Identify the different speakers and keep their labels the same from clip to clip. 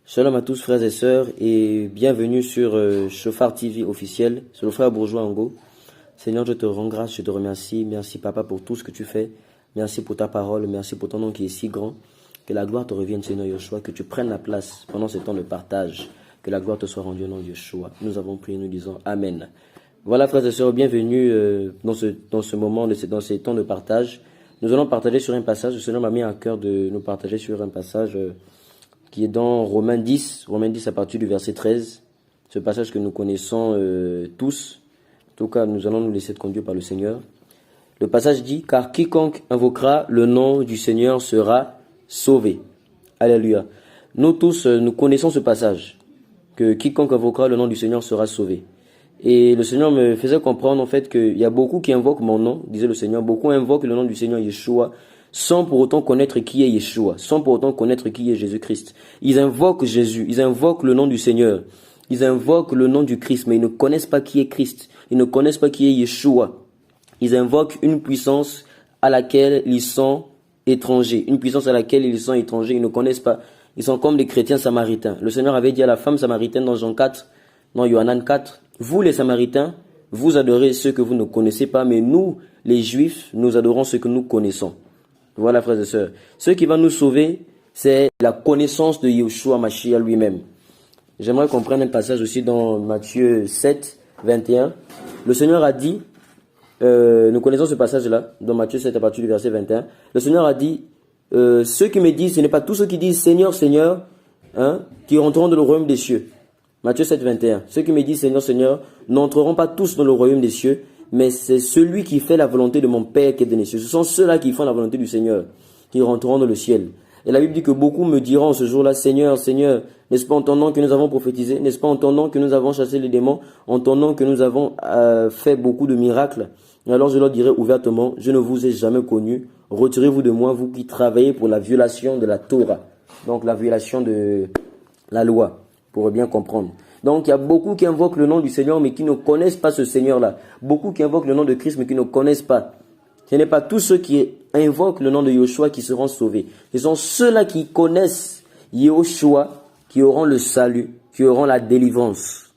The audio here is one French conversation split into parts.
Speaker 1: Shalom à tous frères et sœurs et bienvenue sur Chauffard TV officiel, c'est le frère Bourgeois Ango. Seigneur, je te rends grâce, je te remercie. Merci Papa pour tout ce que tu fais. Merci pour ta parole, merci pour ton nom qui est si grand. Que la gloire te revienne Seigneur Yeshua, que tu prennes la place pendant ce temps de partage. Que la gloire te soit rendue au nom de Yeshua. Nous avons prié, nous disons Amen. Voilà frères et sœurs, bienvenue dans ce moment, dans ces temps de partage. Nous allons partager sur un passage, le Seigneur m'a mis à cœur de nous partager sur un passage qui est dans Romains 10 à partir du verset 13. Ce passage que nous connaissons tous. En tout cas, nous allons nous laisser conduire par le Seigneur. Le passage dit, car quiconque invoquera le nom du Seigneur sera sauvé. Alléluia. Nous tous, nous connaissons ce passage, que quiconque invoquera le nom du Seigneur sera sauvé. Et le Seigneur me faisait comprendre en fait qu'il y a beaucoup qui invoquent mon nom, disait le Seigneur, beaucoup invoquent le nom du Seigneur Yeshua, sans pour autant connaître qui est Yeshua, sans pour autant connaître qui est Jésus-Christ. Ils invoquent Jésus, ils invoquent le nom du Seigneur, ils invoquent le nom du Christ, mais ils ne connaissent pas qui est Christ, ils ne connaissent pas qui est Yeshua. Ils invoquent une puissance à laquelle ils sont étrangers, une puissance à laquelle ils sont étrangers, ils ne connaissent pas. Ils sont comme des chrétiens samaritains. Le Seigneur avait dit à la femme samaritaine dans Jean 4, dans Yohanan 4, vous les samaritains, vous adorez ceux que vous ne connaissez pas, mais nous, les juifs, nous adorons ceux que nous connaissons. Voilà, frères et sœurs. Ce qui va nous sauver, c'est la connaissance de Yeshua Mashiach lui-même. J'aimerais qu'on prenne un passage aussi dans Matthieu 7, 21. Le Seigneur a dit, nous connaissons ce passage-là, dans Matthieu 7 à partir du verset 21. Le Seigneur a dit, ceux qui me disent, ce n'est pas tous ceux qui disent Seigneur, Seigneur, qui rentreront dans le royaume des cieux. Matthieu 7, 21. Ceux qui me disent Seigneur, Seigneur, n'entreront pas tous dans le royaume des cieux, mais c'est celui qui fait la volonté de mon Père qui est dans les cieux. Ce sont ceux-là qui font la volonté du Seigneur, qui rentreront dans le ciel. Et la Bible dit que beaucoup me diront ce jour-là, Seigneur, Seigneur, n'est-ce pas en ton nom que nous avons prophétisé, n'est-ce pas en ton nom que nous avons chassé les démons, en ton nom que nous avons fait beaucoup de miracles. Et alors je leur dirai ouvertement, je ne vous ai jamais connu, retirez-vous de moi, vous qui travaillez pour la violation de la Torah. Donc la violation de la loi, pour bien comprendre. Donc il y a beaucoup qui invoquent le nom du Seigneur mais qui ne connaissent pas ce Seigneur-là. Beaucoup qui invoquent le nom de Christ mais qui ne connaissent pas. Ce n'est pas tous ceux qui invoquent le nom de Yeshua qui seront sauvés. Ce sont ceux-là qui connaissent Yeshua qui auront le salut, qui auront la délivrance.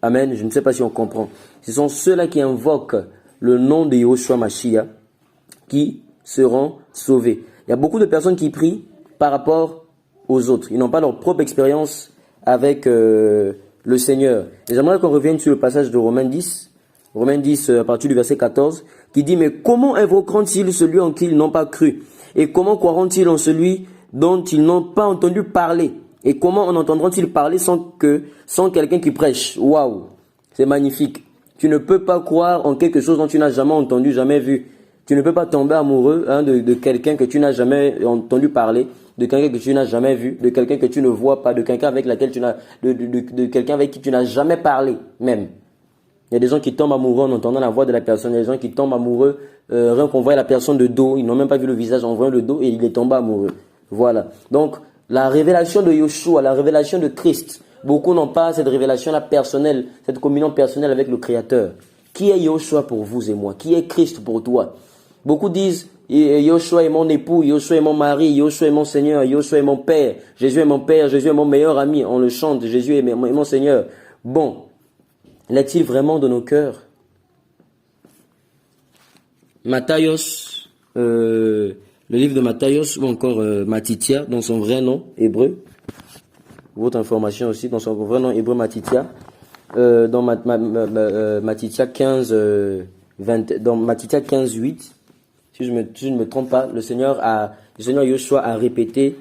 Speaker 1: Amen. Je ne sais pas si on comprend. Ce sont ceux-là qui invoquent le nom de Yeshua Mashiach qui seront sauvés. Il y a beaucoup de personnes qui prient par rapport aux autres. Ils n'ont pas leur propre expérience avec le Seigneur. Et j'aimerais qu'on revienne sur le passage de Romains 10 à partir du verset 14, qui dit, mais comment invoqueront-ils celui en qui ils n'ont pas cru? Et comment croiront-ils en celui dont ils n'ont pas entendu parler? Et comment en entendront-ils parler sans quelqu'un qui prêche? Waouh, c'est magnifique. Tu ne peux pas croire en quelque chose dont tu n'as jamais entendu, jamais vu. Tu ne peux pas tomber amoureux de quelqu'un que tu n'as jamais entendu parler, de quelqu'un que tu n'as jamais vu, de quelqu'un que tu ne vois pas, de quelqu'un avec quelqu'un avec qui tu n'as jamais parlé même. Il y a des gens qui tombent amoureux en entendant la voix de la personne. Il y a des gens qui tombent amoureux rien qu'on voit la personne de dos. Ils n'ont même pas vu le visage, en voyant le dos et il est tombé amoureux. Voilà. Donc la révélation de Yeshua, la révélation de Christ. Beaucoup n'ont pas cette révélation-là personnelle, cette communion personnelle avec le Créateur. Qui est Yeshua pour vous et moi? Qui est Christ pour toi? Beaucoup disent, Yeshua est mon époux, Yeshua est mon mari, Yeshua est mon Seigneur, Yeshua est mon Père, Jésus est mon Père, Jésus est mon meilleur ami. On le chante, Jésus est mon Seigneur. Bon, l'est-il vraiment de nos cœurs? Matthios, le livre de Matthios, ou encore Matithia, dans son vrai nom hébreu. Votre information aussi, dans son vrai nom hébreu Matithia. Dans Matithia 15, 8. Si je ne me trompe pas, le Seigneur Yeshua a répété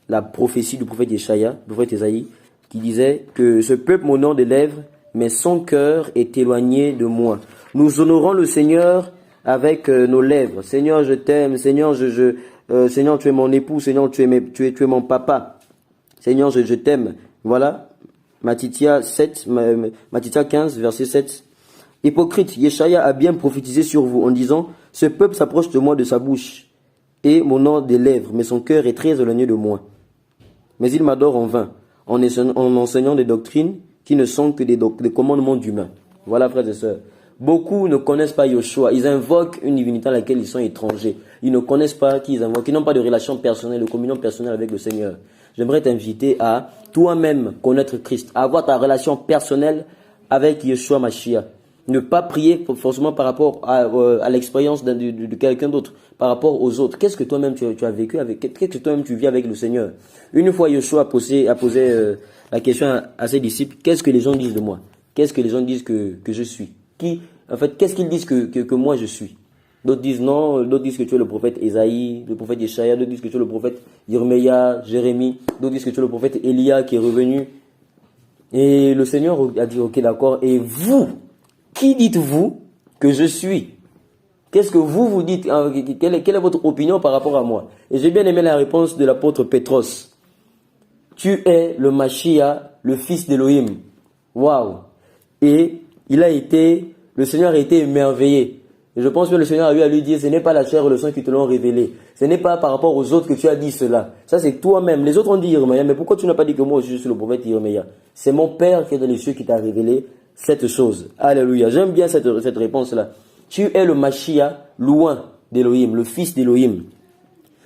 Speaker 1: la prophétie du prophète Yeshaya, du prophète Esaïe, qui disait que ce peuple m'honore des lèvres, mais son cœur est éloigné de moi. Nous honorons le Seigneur avec nos lèvres. Seigneur, je t'aime. Seigneur, Seigneur, tu es mon époux. Seigneur, tu es mon papa. Seigneur, je t'aime. Voilà. Matithia 15, verset 7. Hypocrite, Yeshaya a bien prophétisé sur vous en disant, ce peuple s'approche de moi de sa bouche et m'honore des lèvres, mais son cœur est très éloigné de moi. Mais il m'adore en vain, en enseignant des doctrines qui ne sont que des commandements d'humains. Voilà, frères et sœurs. Beaucoup ne connaissent pas Yoshua. Ils invoquent une divinité à laquelle ils sont étrangers. Ils ne connaissent pas qui ils invoquent. Ils n'ont pas de relation personnelle, de communion personnelle avec le Seigneur. J'aimerais t'inviter à toi-même connaître Christ, à avoir ta relation personnelle avec Yeshua Mashiach. Ne pas prier forcément par rapport à l'expérience de quelqu'un d'autre, par rapport aux autres. Qu'est-ce que toi-même tu as vécu avec, qu'est-ce que toi-même tu vis avec le Seigneur? Une fois Yeshua a posé la question à ses disciples, qu'est-ce que les gens disent de moi? Qu'est-ce que les gens disent que je suis? Qu'est-ce qu'ils disent que moi je suis? D'autres disent non, d'autres disent que tu es le prophète Esaïe, le prophète Yeshaya, d'autres disent que tu es le prophète Yirmeya, Jérémie, d'autres disent que tu es le prophète Élia qui est revenu. Et le Seigneur a dit, ok, d'accord, et vous, qui dites-vous que je suis? Qu'est-ce que vous dites? Quelle est votre opinion par rapport à moi? Et j'ai bien aimé la réponse de l'apôtre Pétros. Tu es le Mashiach, le fils d'Élohim. Waouh! Et le Seigneur a été émerveillé. Et je pense que le Seigneur a eu à lui dire, ce n'est pas la chair et le sang qui te l'ont révélé. Ce n'est pas par rapport aux autres que tu as dit cela. Ça, c'est toi-même. Les autres ont dit Yirmeya, mais pourquoi tu n'as pas dit que moi aussi je suis le prophète Yirmeya? C'est mon Père qui est dans les cieux qui t'a révélé cette chose. Alléluia. J'aime bien cette réponse-là. Tu es le Mashiach, loin d'Élohim, le fils d'Élohim.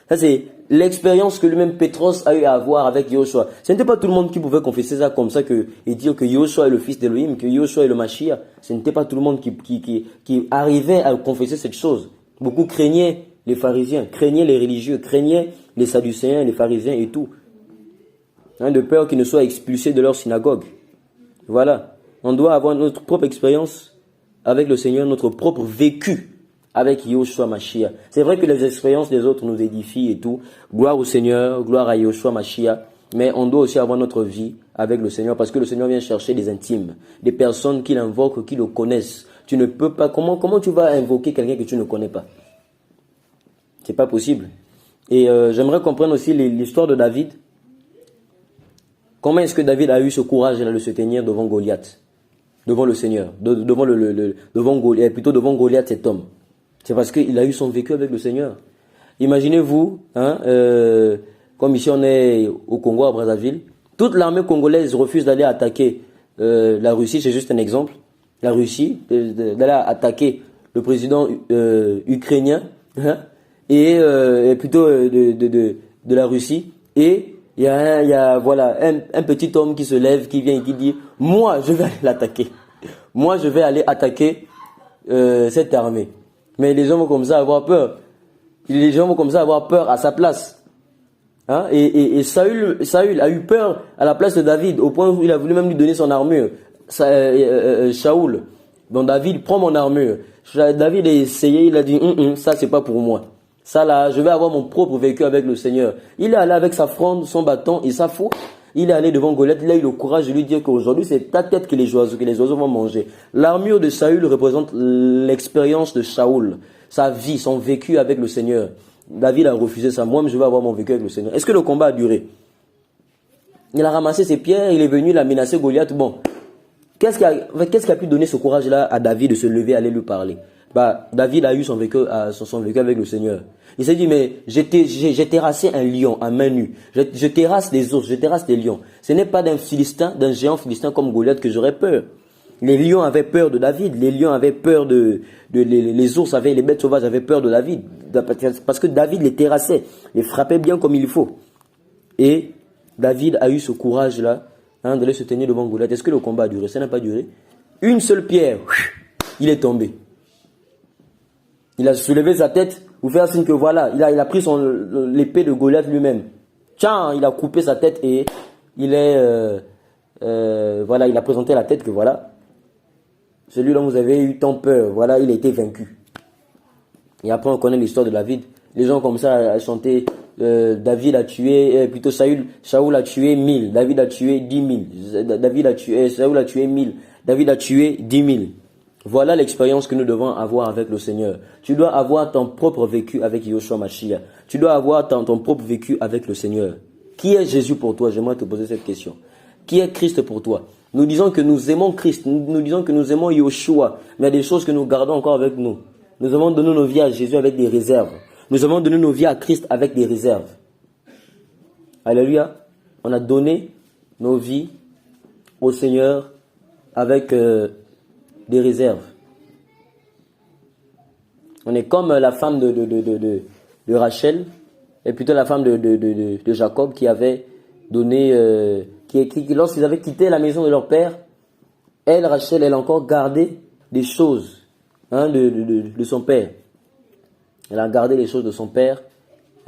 Speaker 1: Ça, c'est l'expérience que lui-même Pétros a eu à avoir avec Yoshua. Ce n'était pas tout le monde qui pouvait confesser ça comme ça et dire que Yoshua est le fils d'Élohim, que Yoshua est le Mashiach. Ce n'était pas tout le monde qui arrivait à confesser cette chose. Beaucoup craignaient les pharisiens, craignaient les religieux, craignaient les sadducéens, les pharisiens et tout. De peur qu'ils ne soient expulsés de leur synagogue. Voilà. On doit avoir notre propre expérience avec le Seigneur, notre propre vécu avec Yoshua Mashiach. C'est vrai que les expériences des autres nous édifient et tout. Gloire au Seigneur, gloire à Yoshua Mashiach. Mais on doit aussi avoir notre vie avec le Seigneur parce que le Seigneur vient chercher des intimes, des personnes qui l'invoquent, qui le connaissent. Tu ne peux pas, comment tu vas invoquer quelqu'un que tu ne connais pas? C'est pas possible. Et j'aimerais comprendre aussi l'histoire de David. Comment est-ce que David a eu ce courage-là de se tenir devant Goliath, devant le Seigneur, devant Goliath, plutôt devant Goliath, cet homme? C'est parce qu'il a eu son vécu avec le Seigneur. Imaginez-vous, comme ici on est au Congo, à Brazzaville, toute l'armée congolaise refuse d'aller attaquer la Russie, c'est juste un exemple. La Russie, d'aller attaquer le président ukrainien, et plutôt de la Russie, et il y a voilà, un petit homme qui se lève, qui vient et qui dit, moi je vais aller l'attaquer. Moi je vais aller attaquer cette armée. Mais les gens vont comme ça avoir peur. Les gens vont comme ça avoir peur à sa place. Et Saül a eu peur à la place de David, au point où il a voulu même lui donner son armure. Shaoul. Donc David, prends mon armure. David a essayé, il a dit, ça c'est pas pour moi. Ça là, je vais avoir mon propre vécu avec le Seigneur. Il est allé avec sa fronde, son bâton et sa faux. Il est allé devant Goliath, il a eu le courage de lui dire qu'aujourd'hui c'est ta tête que les oiseaux vont manger. L'armure de Saül représente l'expérience de Shaoul, sa vie, son vécu avec le Seigneur. David a refusé ça. Moi, je vais avoir mon vécu avec le Seigneur. Est-ce que le combat a duré? Il a ramassé ses pierres, il est venu, il a menacé Goliath. Bon, qu'est-ce qui a pu donner ce courage-là à David de se lever, aller lui parler? David a eu son vécu avec le Seigneur. Il s'est dit, mais j'ai terrassé un lion à main nue. Je terrasse des ours, je terrasse des lions. Ce n'est pas d'un géant philistin comme Goliath que j'aurais peur. Les lions avaient peur de David. Les lions avaient peur les ours les bêtes sauvages avaient peur de David. Parce que David les terrassait, les frappait bien comme il faut. Et David a eu ce courage-là, d'aller se tenir devant Goliath. Est-ce que le combat a duré? Ça n'a pas duré. Une seule pierre, il est tombé. Il a soulevé sa tête pour faire signe que voilà, il a pris l'épée de Goliath lui-même. Tiens, il a coupé sa tête et il a présenté la tête que voilà, celui dont vous avez eu tant peur, voilà, il a été vaincu. Et après on connaît l'histoire de David. Les gens comme ça chanté, David a tué, plutôt Saoul a tué 1000, David a tué 10 000, Saoul a tué 1000, David a tué 10 000. Voilà l'expérience que nous devons avoir avec le Seigneur. Tu dois avoir ton propre vécu avec Yoshua Mashiach. Tu dois avoir ton propre vécu avec le Seigneur. Qui est Jésus pour toi? J'aimerais te poser cette question. Qui est Christ pour toi? Nous disons que nous aimons Christ, nous disons que nous aimons Yoshua, mais il y a des choses que nous gardons encore avec nous. Nous avons donné nos vies à Jésus avec des réserves. Nous avons donné nos vies à Christ avec des réserves. Alléluia. On a donné nos vies au Seigneur avec des réserves. On est comme la femme de Rachel, et plutôt la femme de Jacob qui avait donné, lorsqu'ils avaient quitté la maison de leur père, elle, Rachel, elle a encore gardé des choses de son père. Elle a gardé les choses de son père,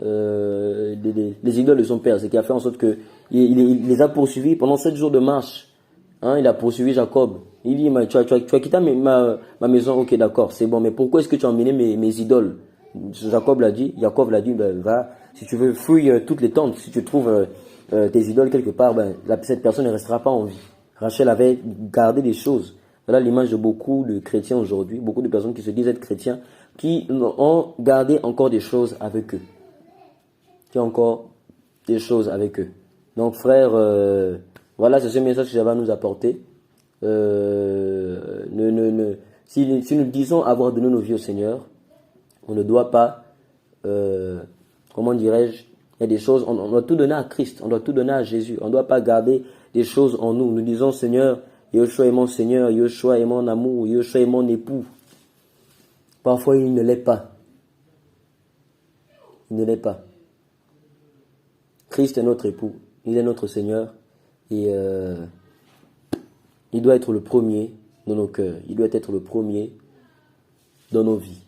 Speaker 1: les idoles de son père, ce qui a fait en sorte que il les a poursuivis pendant 7 jours de marche. Il a poursuivi Jacob. Il dit, tu as quitté ma maison, ok d'accord, c'est bon, mais pourquoi est-ce que tu as emmené mes idoles? Jacob l'a dit, ben, va, si tu veux, fouille toutes les tentes, si tu trouves tes idoles quelque part, ben, cette personne ne restera pas en vie. Rachel avait gardé des choses. Voilà l'image de beaucoup de chrétiens aujourd'hui, beaucoup de personnes qui se disent être chrétiens, qui ont gardé encore des choses avec eux. Qui ont encore des choses avec eux. Donc frère, voilà, c'est ce message que j'avais à nous apporter. Si nous disons avoir donné nos vies au Seigneur, on ne doit pas, comment dirais-je, il y a des choses, on doit tout donner à Christ, on doit tout donner à Jésus. On ne doit pas garder des choses en nous. Nous disons, Seigneur, Yeshua est mon Seigneur, Yeshua est mon amour, Yeshua est mon époux. Parfois, il ne l'est pas. Il ne l'est pas. Christ est notre époux, il est notre Seigneur, et il doit être le premier dans nos cœurs, il doit être le premier dans nos vies.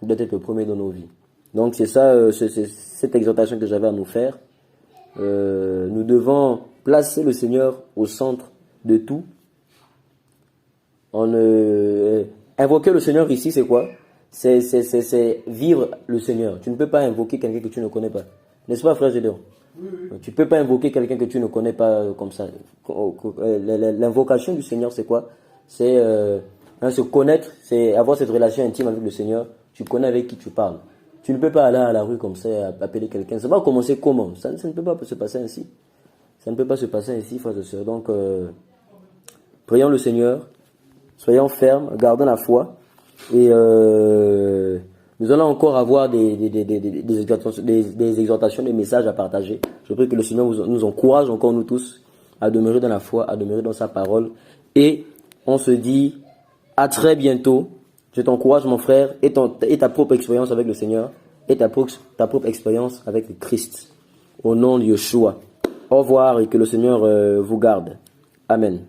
Speaker 1: Il doit être le premier dans nos vies. Donc c'est ça, c'est cette exhortation que j'avais à nous faire. Nous devons placer le Seigneur au centre de tout. Invoquer le Seigneur ici, c'est quoi? C'est vivre le Seigneur. Tu ne peux pas invoquer quelqu'un que tu ne connais pas. N'est-ce pas, frère Gédéon? Oui. Tu ne peux pas invoquer quelqu'un que tu ne connais pas comme ça. L'invocation du Seigneur, c'est quoi? C'est se connaître, c'est avoir cette relation intime avec le Seigneur. Tu connais avec qui tu parles. Tu ne peux pas aller à la rue comme ça, appeler quelqu'un. Ça va commencer comment? Ça ne peut pas se passer ainsi. Ça ne peut pas se passer ainsi, frères et sœurs. Donc, prions le Seigneur. Soyons fermes, gardons la foi. Et nous allons encore avoir des exhortations, des messages à partager. Je prie que le Seigneur nous encourage encore, nous tous, à demeurer dans la foi, à demeurer dans sa parole. Et on se dit à très bientôt. Je t'encourage, mon frère, et ta propre expérience avec le Seigneur, et ta propre expérience avec le Christ. Au nom de Yeshua. Au revoir et que le Seigneur vous garde. Amen.